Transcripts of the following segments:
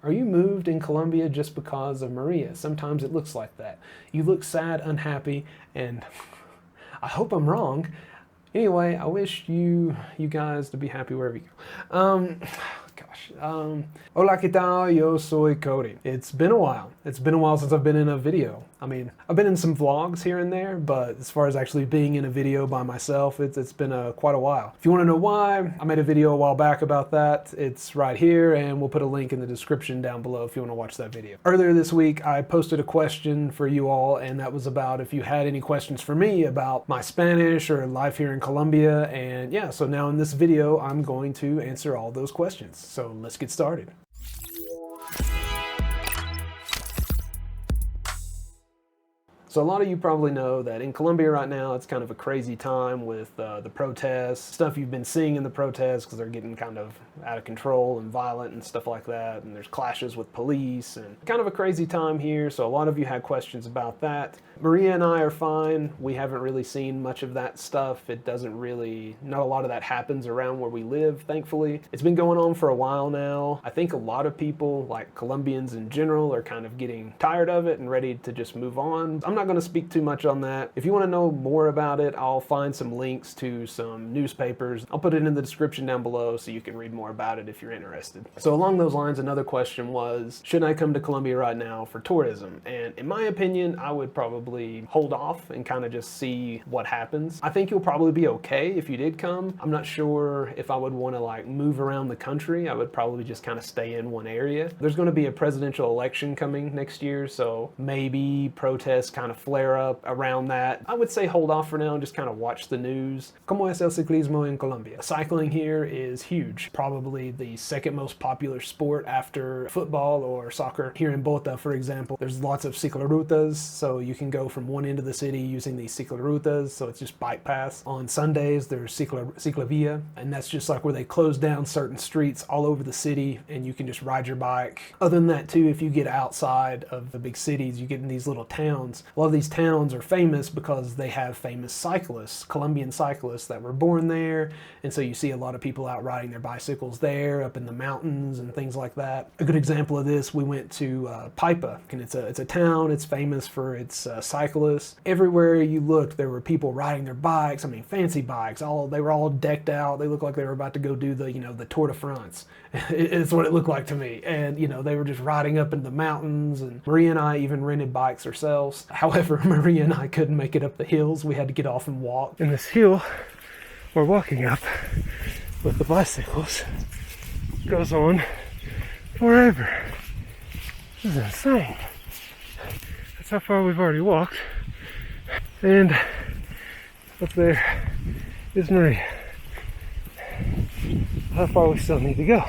Are you moved in Colombia just because of Maria? Sometimes it looks like that. You look sad, unhappy, and I hope I'm wrong. Anyway, I wish you guys to be happy wherever you go. Gosh. Hola, ¿qué tal? Yo soy Cody. It's been a while. It's been a while since I've been in a video. I mean, I've been in some vlogs here and there, but as far as actually being in a video by myself, it's been quite a while. If you want to know why, I made a video a while back about that. It's right here, and we'll put a link in the description down below if you want to watch that video. Earlier this week, I posted a question for you all, and that was about if you had any questions for me about my Spanish or life here in Colombia. And yeah, so now in this video, I'm going to answer all those questions. So let's get started. So a lot of you probably know that in Colombia right now, it's kind of a crazy time with the protests, stuff you've been seeing in the protests because they're getting kind of out of control and violent and stuff like that. And there's clashes with police and kind of a crazy time here. So a lot of you had questions about that. Maria and I are fine. We haven't really seen much of that stuff. It doesn't really, not a lot of that happens around where we live, thankfully. It's been going on for a while now. I think a lot of people, like Colombians in general, are kind of getting tired of it and ready to just move on. I'm not going to speak too much on that. If you want to know more about it, I'll find some links to some newspapers. I'll put it in the description down below so you can read more about it if you're interested. So along those lines, another question was, should I come to Colombia right now for tourism? And in my opinion, I would probably hold off and kind of just see what happens. I think you'll probably be okay if you did come. I'm not sure if I would want to like move around the country. I would probably just kind of stay in one area. There's going to be a presidential election coming next year, so maybe protests kind of flare up around that. I would say hold off for now and just kind of watch the news. ¿Cómo es el ciclismo en Colombia? Cycling here is huge. Probably the second most popular sport after football or soccer. Here in Bogotá, for example, there's lots of ciclorutas, so you can go from one end of the city using these ciclorutas, so it's just bike paths. On Sundays, there's ciclovia, and that's just like where they close down certain streets all over the city, and you can just ride your bike. Other than that, too, if you get outside of the big cities, you get in these little towns. A lot of these towns are famous because they have famous cyclists, Colombian cyclists that were born there, and so you see a lot of people out riding their bicycles there, up in the mountains and things like that. A good example of this, we went to Paipa, and it's a town. It's famous for its cyclists. Everywhere you looked, there were people riding their bikes. I mean, fancy bikes. They were all decked out. They looked like they were about to go do the Tour de France. It's what it looked like to me. And they were just riding up in the mountains. And Maria and I even rented bikes ourselves. However, Maria and I couldn't make it up the hills. We had to get off and walk. And this hill we're walking up with the bicycles goes on forever. This is insane. That's how far we've already walked. And up there is Maria. How far we still need to go.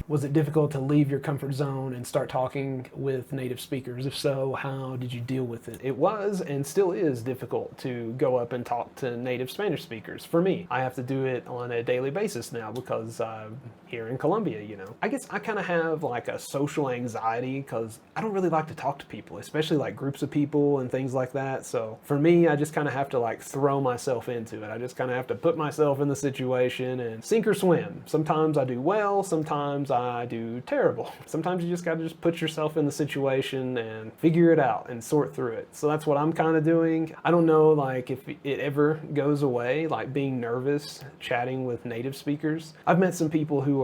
Was it difficult to leave your comfort zone and start talking with native speakers? If so, how did you deal with it? It was and still is difficult to go up and talk to native Spanish speakers. For me, I have to do it on a daily basis now because I'm here in Colombia, I guess I kind of have like a social anxiety because I don't really like to talk to people, especially like groups of people and things like that. So for me, I just kind of have to like throw myself into it. I just kind of have to put myself in the situation and sink or swim. Sometimes I do well, sometimes I do terrible. Sometimes you just got to just put yourself in the situation and figure it out and sort through it. So that's what I'm kind of doing. I don't know like if it ever goes away, like being nervous chatting with native speakers. I've met some people who are,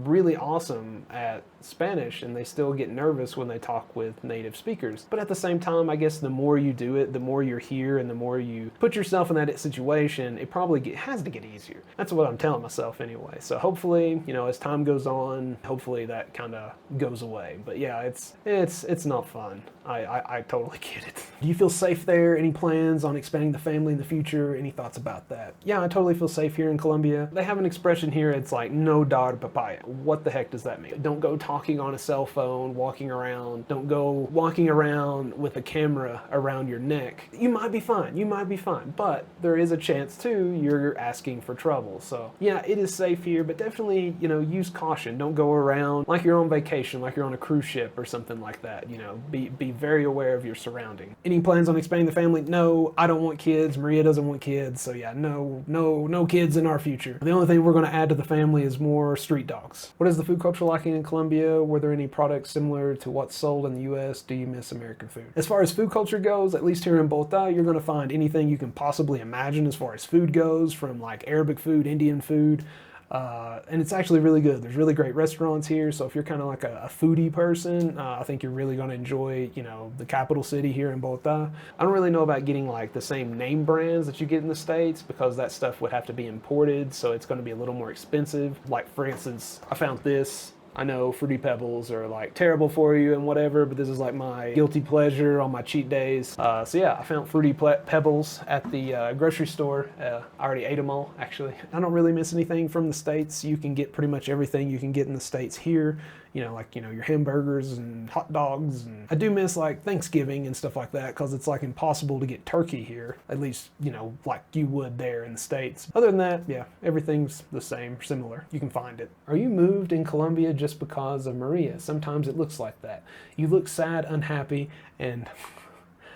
really awesome at Spanish and they still get nervous when they talk with native speakers. But at the same time, I guess the more you do it, the more you're here and the more you put yourself in that situation, it probably has to get easier. That's what I'm telling myself anyway. So hopefully, as time goes on, hopefully that kind of goes away. But yeah, it's not fun. I totally get it. Do you feel safe there? Any plans on expanding the family in the future? Any thoughts about that? Yeah, I totally feel safe here in Colombia. They have an expression here, it's like no dar papaya. What the heck does that mean? Don't go talking on a cell phone, walking around. Don't go walking around with a camera around your neck. You might be fine, but there is a chance too you're asking for trouble. So yeah, it is safe here, but definitely, use caution. caution. Don't go around like you're on vacation, like you're on a cruise ship or something like that. You know, be very aware of your surroundings. Any plans on expanding the family? No, I don't want kids. Maria doesn't want kids. So yeah, no kids in our future. The only thing we're going to add to the family is more street dogs. What is the food culture like in Colombia? Were there any products similar to what's sold in the US? Do you miss American food? As far as food culture goes, at least here in Bogota, you're going to find anything you can possibly imagine as far as food goes, from like Arabic food, Indian food, and it's actually really good. There's really great restaurants here, so if you're kind of like a foodie person, I think you're really going to enjoy, you know, the capital city here in Bogota. I don't really know about getting like the same name brands that you get in the States, because that stuff would have to be imported, so it's going to be a little more expensive. Like for instance, I found this. I know Fruity Pebbles are like terrible for you and whatever, but this is like my guilty pleasure on my cheat days. So yeah, I found Fruity Pebbles at the grocery store. I already ate them all, actually. I don't really miss anything from the States. You can get pretty much everything you can get in the States here. You know, like, you know, your hamburgers and hot dogs. And I do miss like Thanksgiving and stuff like that, because it's like impossible to get turkey here, at least, you know, like you would there in the States. Other than that, yeah, everything's the same, similar. You can find it. Are you moved in Colombia just because of Maria? Sometimes it looks like that. You look sad, unhappy, and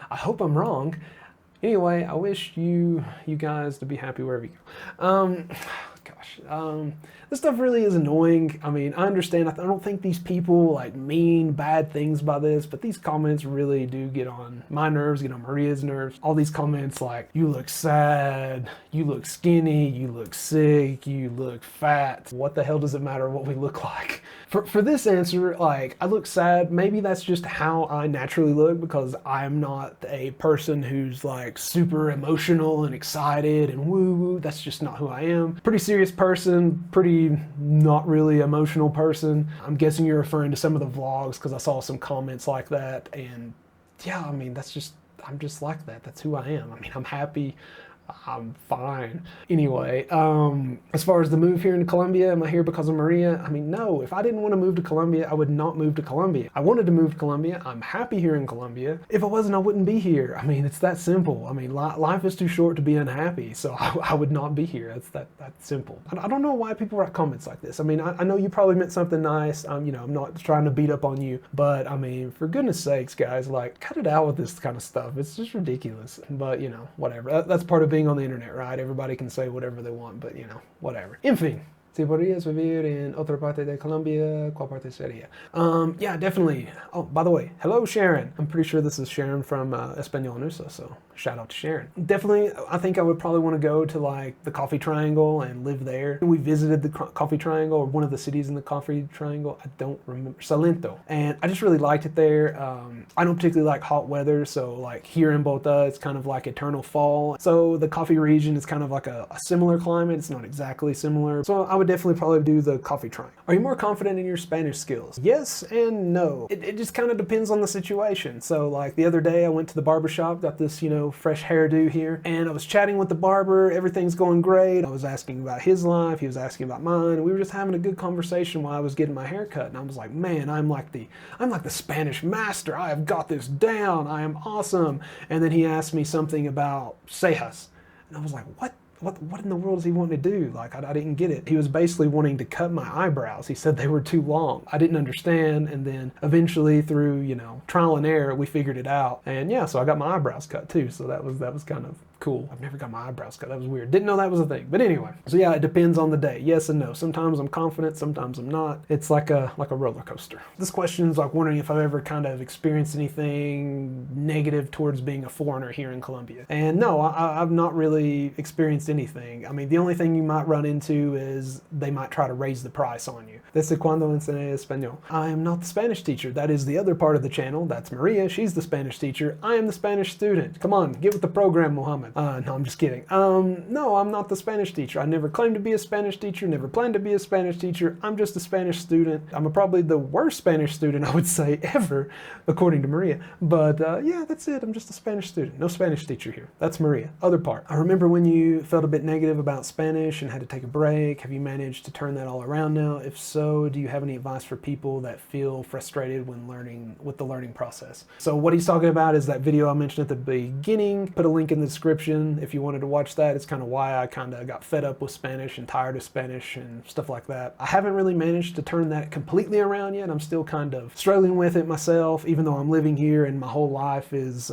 I hope I'm wrong. Anyway, I wish you guys to be happy wherever you go. This stuff really is annoying. I mean, I understand. I don't think these people like mean bad things by this, but these comments really do get on my nerves, get on Maria's nerves. All these comments like, you look sad, you look skinny, you look sick, you look fat. What the hell does it matter what we look like? For this answer, like, I look sad. Maybe that's just how I naturally look, because I'm not a person who's like super emotional and excited and woo-woo. That's just not who I am. Pretty serious person, pretty not really emotional person. I'm guessing you're referring to some of the vlogs, because I saw some comments like that, and yeah, I mean, I'm just like that. That's who I am. I mean, I'm happy. I'm fine. Anyway, as far as the move here in Colombia, am I here because of Maria? I mean, no. If I didn't want to move to Colombia, I would not move to Colombia. I wanted to move to Colombia. I'm happy here in Colombia. If I wasn't, I wouldn't be here. I mean, it's that simple. I mean, life is too short to be unhappy, so I would not be here. That's that simple. I don't know why people write comments like this. I mean, I know you probably meant something nice. You know, I'm not trying to beat up on you, but I mean, for goodness sakes, guys, like, cut it out with this kind of stuff. It's just ridiculous. But, you know, whatever. That's part of being on the internet, right? Everybody can say whatever they want, but, you know, whatever. En fin. Si podrías vivir en otra parte de Colombia, ¿cuál parte sería? Yeah, definitely. Oh, by the way, hello, Sharon. I'm pretty sure this is Sharon from Español Nusa, so shout out to Sharon. Definitely, I think I would probably want to go to like the Coffee Triangle and live there. We visited the Coffee Triangle, or one of the cities in the Coffee Triangle. I don't remember. Salento. And I just really liked it there. I don't particularly like hot weather, so like here in Bogota, it's kind of like eternal fall. So the coffee region is kind of like a similar climate. It's not exactly similar. So I would definitely probably do the Coffee Triangle. Are you more confident in your Spanish skills? Yes and no. It just kind of depends on the situation. So like the other day I went to the barber shop, got this, you know, fresh hairdo here, and I was chatting with the barber. Everything's going great. I was asking about his life, he was asking about mine, and we were just having a good conversation while I was getting my hair cut. And I was like, man, I'm like the Spanish master. I have got this down. I am awesome. And then he asked me something about cejas, and I was like, what in the world is he wanting to do? Like, I didn't get it. He was basically wanting to cut my eyebrows. He said they were too long. I didn't understand, and then eventually through, you know, trial and error, we figured it out. And yeah, so I got my eyebrows cut too, so that was kind of cool. I've never got my eyebrows cut. That was weird. Didn't know that was a thing. But anyway, so yeah, it depends on the day. Yes and no. Sometimes I'm confident, sometimes I'm not. It's like a roller coaster. This question is like wondering if I've ever kind of experienced anything negative towards being a foreigner here in Colombia. And no, I've not really experienced anything. I mean, the only thing you might run into is they might try to raise the price on you. Desde cuando enseñé español? I am not the Spanish teacher. That is the other part of the channel. That's Maria. She's the Spanish teacher. I am the Spanish student. Come on, get with the program, Mohammed. No, I'm just kidding. No, I'm not the Spanish teacher. I never claimed to be a Spanish teacher, never planned to be a Spanish teacher. I'm just a Spanish student. I'm probably the worst Spanish student, I would say, ever, according to Maria. But yeah, that's it. I'm just a Spanish student. No Spanish teacher here. That's Maria. Other part. I remember when you felt a bit negative about Spanish and had to take a break. Have you managed to turn that all around now? If so, do you have any advice for people that feel frustrated when learning with the learning process? So what he's talking about is that video I mentioned at the beginning. Put a link in the description description if you wanted to watch that. It's kind of why I kind of got fed up with Spanish and tired of Spanish and stuff like that. I haven't really managed to turn that completely around yet. I'm still kind of struggling with it myself, even though I'm living here and my whole life is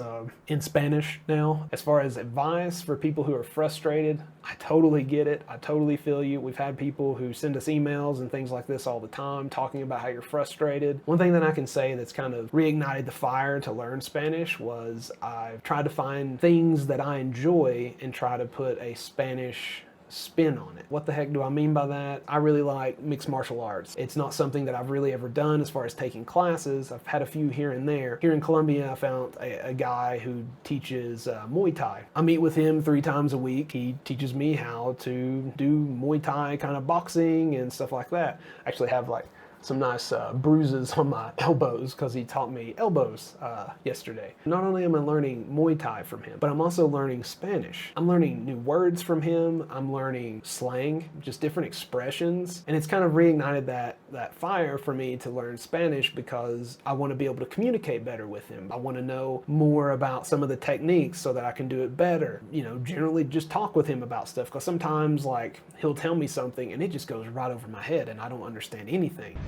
in Spanish now. As far as advice for people who are frustrated, I totally get it. I totally feel you. We've had people who send us emails and things like this all the time talking about how you're frustrated. One thing that I can say that's kind of reignited the fire to learn Spanish was I've tried to find things that I enjoy and try to put a Spanish spin on it. What the heck do I mean by that? I really like mixed martial arts. It's not something that I've really ever done as far as taking classes. I've had a few here and there. Here in Colombia, I found a guy who teaches Muay Thai. I meet with him 3 times a week. He teaches me how to do Muay Thai kind of boxing and stuff like that. I actually have like some nice bruises on my elbows because he taught me elbows yesterday. Not only am I learning Muay Thai from him, but I'm also learning Spanish. I'm learning new words from him. I'm learning slang, just different expressions. And it's kind of reignited that fire for me to learn Spanish because I want to be able to communicate better with him. I want to know more about some of the techniques so that I can do it better. You know, generally just talk with him about stuff because sometimes like he'll tell me something and it just goes right over my head and I don't understand anything.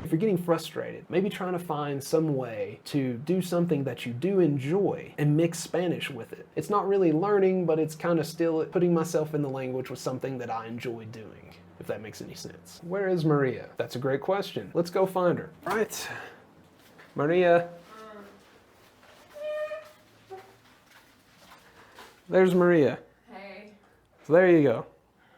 If you're getting frustrated, maybe trying to find some way to do something that you do enjoy and mix Spanish with it. It's not really learning, but it's kind of still putting myself in the language with something that I enjoy doing, if that makes any sense. Where is Maria? That's a great question. Let's go find her. All right. Maria. There's Maria. So there you go.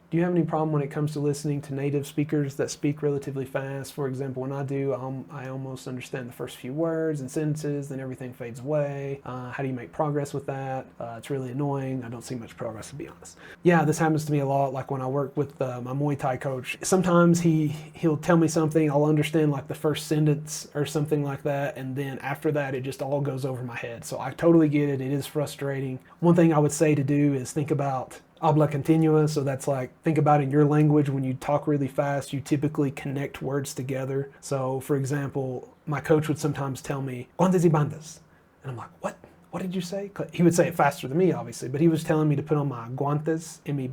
Do you have any problem when it comes to listening to native speakers that speak relatively fast? For example, when I do, I almost understand the first few words and sentences, then everything fades away. How do you make progress with that? It's really annoying. I don't see much progress, to be honest. Yeah, this happens to me a lot, like when I work with my Muay Thai coach. Sometimes he'll tell me something, I'll understand like the first sentence or something like that, and then after that, it just all goes over my head. So I totally get it. It is frustrating. One thing I would say to do is think about habla continua, so that's like, think about in your language when you talk really fast, you typically connect words together. So for example, my coach would sometimes tell me, guantes y bandas. And I'm like, what? What did you say? He would say it faster than me, obviously, but he was telling me to put on my guantes y mi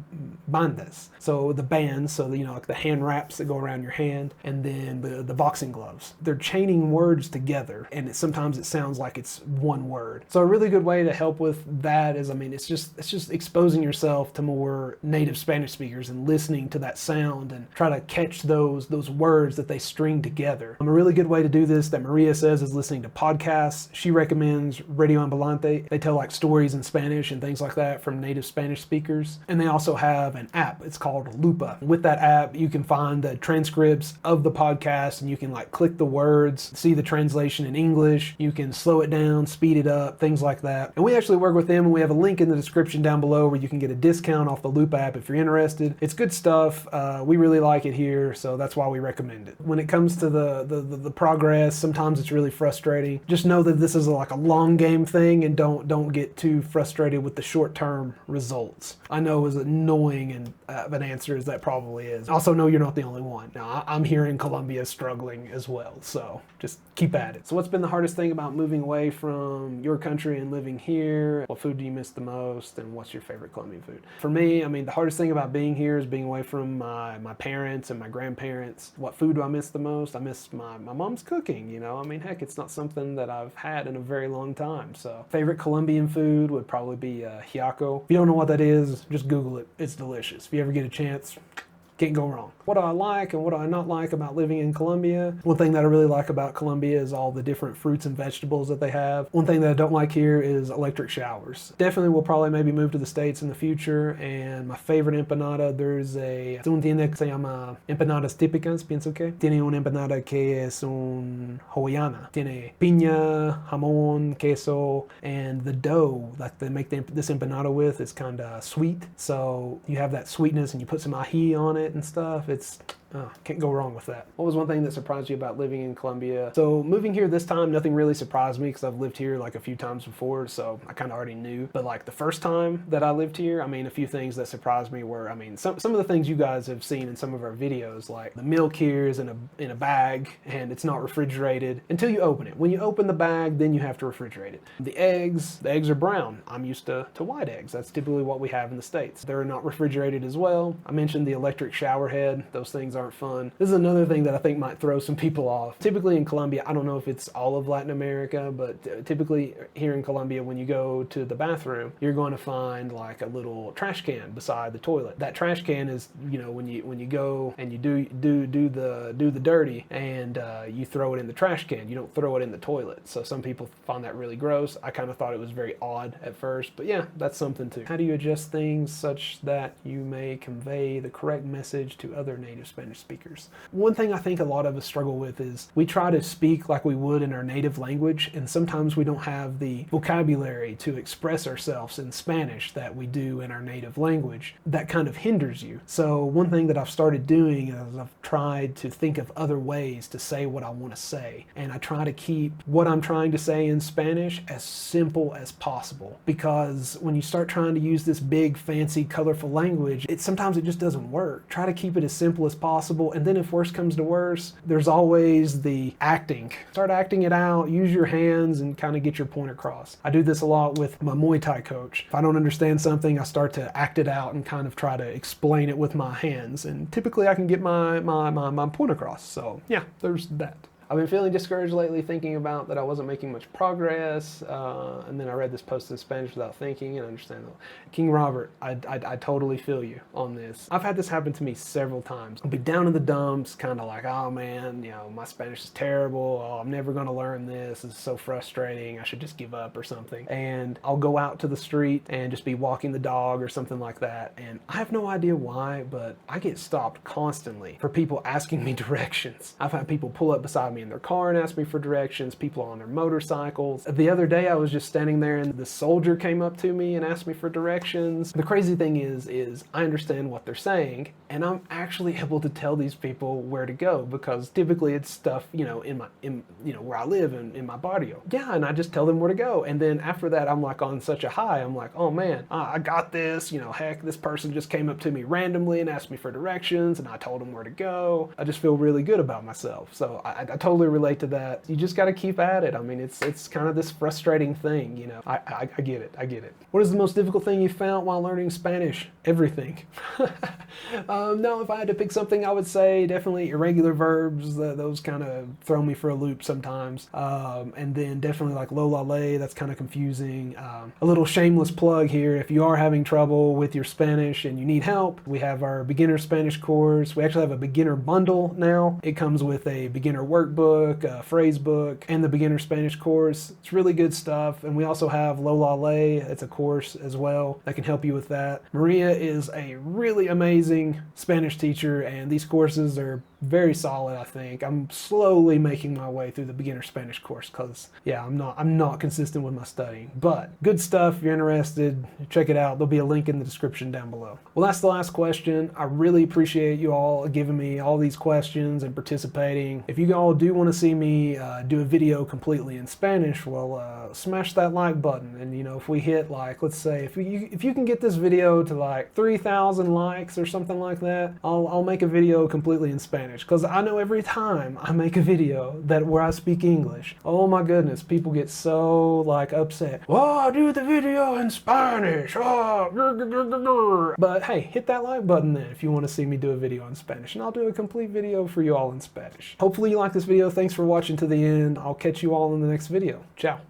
bandas. So the bands, so the, you know, like the hand wraps that go around your hand, and then the boxing gloves. They're chaining words together, and sometimes it sounds like it's one word. So a really good way to help with that is, I mean, it's just exposing yourself to more native Spanish speakers and listening to that sound and try to catch those words that they string together. A really good way to do this that Maria says is listening to podcasts. She recommends Radio Ambulante. They tell like stories in Spanish and things like that from native Spanish speakers. And they also have an app. It's called Lupa. With that app, you can find the transcripts of the podcast and you can like click the words, see the translation in English. You can slow it down, speed it up, things like that. And we actually work with them, and we have a link in the description down below where you can get a discount off the Lupa app if you're interested. It's good stuff. We really like it here, so that's why we recommend it. When it comes to the progress, sometimes it's really frustrating. Just know that this is like a long game thing, and don't get too frustrated with the short-term results. I know as annoying and of an answer as that probably is. Also know you're not the only one. Now, I'm here in Colombia struggling as well, so just keep at it. So what's been the hardest thing about moving away from your country and living here? What food do you miss the most, and what's your favorite Colombian food? For me, I mean, the hardest thing about being here is being away from my parents and my grandparents. What food do I miss the most? I miss my mom's cooking, you know? I mean, heck, it's not something that I've had in a very long time, so. Favorite Colombian food would probably be ajiaco. If you don't know what that is, just Google it. It's delicious. If you ever get a chance, can't go wrong. What do I like and what do I not like about living in Colombia? One thing that I really like about Colombia is all the different fruits and vegetables that they have. One thing that I don't like here is electric showers. Definitely will probably maybe move to the States in the future, and my favorite empanada, there's un tienda que se llama Empanadas Típicas, pienso que. Tiene una empanada que es un hawaiana. Tiene piña, jamón, queso, and the dough that they make this empanada with is kind of sweet. So you have that sweetness and you put some ají on it and stuff. It's Can't go wrong with that. What was one thing that surprised you about living in Colombia? So moving here this time, nothing really surprised me because I've lived here like a few times before, so I kind of already knew. But like the first time that I lived here, I mean, a few things that surprised me were, I mean, some of the things you guys have seen in some of our videos, like the milk here is in a bag and it's not refrigerated until you open it. When you open the bag, then you have to refrigerate it. The eggs are brown. I'm used to white eggs. That's typically what we have in the States. They're not refrigerated as well. I mentioned the electric shower head. Those things aren't fun. This is another thing that I think might throw some people off. Typically in Colombia, I don't know if it's all of Latin America, but typically here in Colombia, when you go to the bathroom, you're going to find like a little trash can beside the toilet. That trash can is, you know, when you go and you do the dirty and you throw it in the trash can. You don't throw it in the toilet. So some people find that really gross. I kind of thought it was very odd at first, but yeah, that's something too. How do you adjust things such that you may convey the correct message to other native Spanish speakers? One thing I think a lot of us struggle with is we try to speak like we would in our native language, and sometimes we don't have the vocabulary to express ourselves in Spanish that we do in our native language. That kind of hinders you. So one thing that I've started doing is I've tried to think of other ways to say what I want to say, and I try to keep what I'm trying to say in Spanish as simple as possible, because when you start trying to use this big fancy colorful language, sometimes it just doesn't work. Try to keep it as simple as possible, and then if worse comes to worse, there's always the acting. Start acting it out, use your hands and kind of get your point across. I do this a lot with my Muay Thai coach. If I don't understand something, I start to act it out and kind of try to explain it with my hands, and typically I can get my point across. So yeah, there's that. I've been feeling discouraged lately, thinking about that I wasn't making much progress, and then I read this post in Spanish without thinking and understand. King Robert, I totally feel you on this. I've had this happen to me several times. I'll be down in the dumps, kind of like, oh man, you know, my Spanish is terrible. Oh, I'm never going to learn this. It's so frustrating. I should just give up or something. And I'll go out to the street and just be walking the dog or something like that. And I have no idea why, but I get stopped constantly for people asking me directions. I've had people pull up beside me in their car and ask me for directions, people on their motorcycles. The other day I was just standing there and this soldier came up to me and asked me for directions. The crazy thing is I understand what they're saying, and I'm actually able to tell these people where to go, because typically it's stuff, you know, in where I live in my barrio. Yeah, and I just tell them where to go. And then after that, I'm like on such a high. I'm like, oh man, I got this, you know, heck, this person just came up to me randomly and asked me for directions and I told them where to go. I just feel really good about myself. So I totally relate to that. You just got to keep at it. I mean, it's kind of this frustrating thing, you know. I get it. I get it. What is the most difficult thing you found while learning Spanish? Everything. No, if I had to pick something, I would say definitely irregular verbs. Those kind of throw me for a loop sometimes. And then definitely like lo la ley, that's kind of confusing. A little shameless plug here. If you are having trouble with your Spanish and you need help, we have our beginner Spanish course. We actually have a beginner bundle now. It comes with a beginner workbook, a phrase book, and the beginner Spanish course. It's really good stuff. And we also have Lo La Ley. It's a course as well that can help you with that. Maria is a really amazing Spanish teacher, and these courses are very solid, I think. I'm slowly making my way through the beginner Spanish course because, yeah, I'm not consistent with my studying. But good stuff. If you're interested, check it out. There'll be a link in the description down below. Well, that's the last question. I really appreciate you all giving me all these questions and participating. If you all do want to see me do a video completely in Spanish, well, smash that like button. And, you know, if we hit like, let's say, if you can get this video to like 3,000 likes or something like that, I'll make a video completely in Spanish. Because I know every time I make a video where I speak English, oh my goodness, people get so like upset. Oh, I do the video in Spanish. Oh. But hey, hit that like button then if you want to see me do a video in Spanish, and I'll do a complete video for you all in Spanish. Hopefully you like this video. Thanks for watching to the end. I'll catch you all in the next video. Ciao.